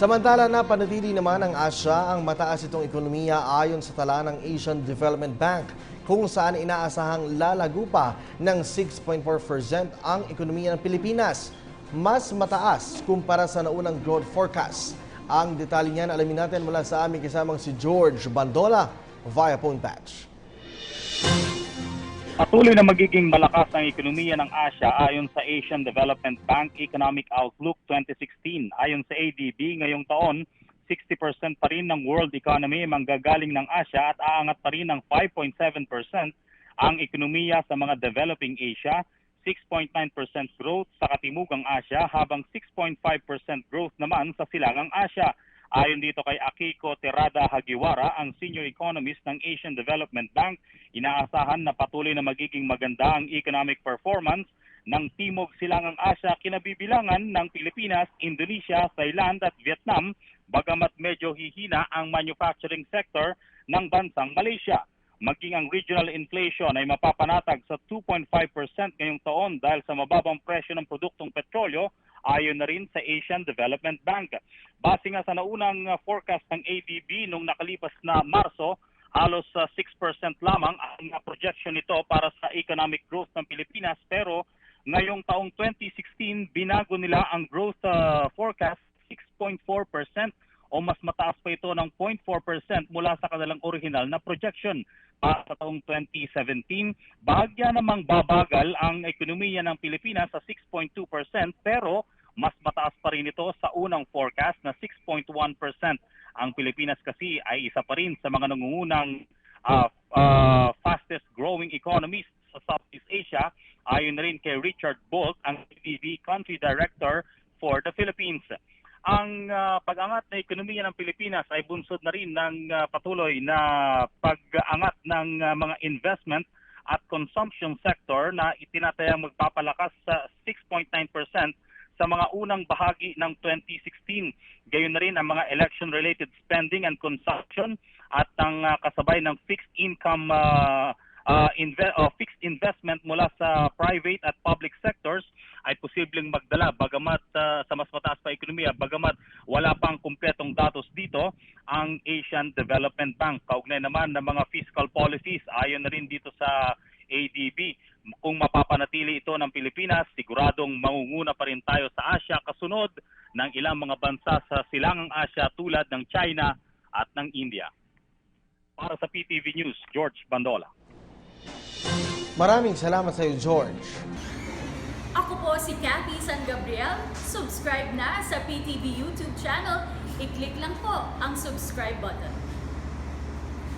Samantala na panatili naman ng Asya ang mataas itong ekonomiya ayon sa tala ng Asian Development Bank, kung saan inaasahang lalago pa ng 6.4% ang ekonomiya ng Pilipinas. Mas mataas kumpara sa naunang growth forecast. Ang detalye niyan alamin natin mula sa aming kasamang si George Bandola via phone patch. Patuloy na magiging malakas ang ekonomiya ng Asya ayon sa Asian Development Bank Economic Outlook 2016. Ayon sa ADB, ngayong taon, 60% pa rin ng world economy manggagaling ng Asya at aangat pa rin ng 5.7% ang ekonomiya sa mga developing Asia, 6.9% growth sa katimugang Asya habang 6.5% growth naman sa silangang Asya. Ayon dito kay Akiko Terada Hagiwara, ang senior economist ng Asian Development Bank, inaasahan na patuloy na magiging maganda ang economic performance ng Timog Silangang Asya kinabibilangan ng Pilipinas, Indonesia, Thailand at Vietnam, bagamat medyo hihina ang manufacturing sector ng bansang Malaysia. Maging ang regional inflation ay mapapanatag sa 2.5% ngayong taon dahil sa mababang presyo ng produktong petrolyo, ayon na rin sa Asian Development Bank. Base nga sa naunang forecast ng ADB noong nakalipas na Marso, halos 6% lamang ang projection nito para sa economic growth ng Pilipinas, pero ngayong taong 2016 binago nila ang growth forecast 6.4% o mas mataas pa ito ng 0.4% mula sa kanilang original na projection. Para sa taong 2017, bahagya namang babagal ang ekonomiya ng Pilipinas sa 6.2% pero mas mataas pa rin ito sa unang forecast na 6.1%. Ang Pilipinas kasi ay isa pa rin sa mga nangungunang fastest growing economies sa Southeast Asia, ayon na rin kay Richard Bolt, ang ADB Country Director for the Philippines. Ang pag-angat na ekonomiya ng Pilipinas ay bunsod na rin ng patuloy na pag-angat ng mga investment at consumption sector na itinatayang magpapalakas sa 6.9% sa mga unang bahagi ng 2016. Gayon na rin ang mga election-related spending and consumption at ang kasabay ng fixed income fixed investment mula sa private at public sectors ay posibleng magdala bagamat sa mas mataas pa ekonomiya, bagamat wala pang kumpletong datos dito ang Asian Development Bank. Kaugnay naman ng mga fiscal policies, ayon na rin dito sa ADB, kung mapapanatili ito ng Pilipinas, siguradong mangunguna pa rin tayo sa Asya kasunod ng ilang mga bansa sa silangang Asya tulad ng China at ng India. Para sa PTV News, George Bandola. Maraming salamat sa iyo, George. Ako po si Cathy San Gabriel. Subscribe na sa PTV YouTube channel. I-click lang po ang subscribe button.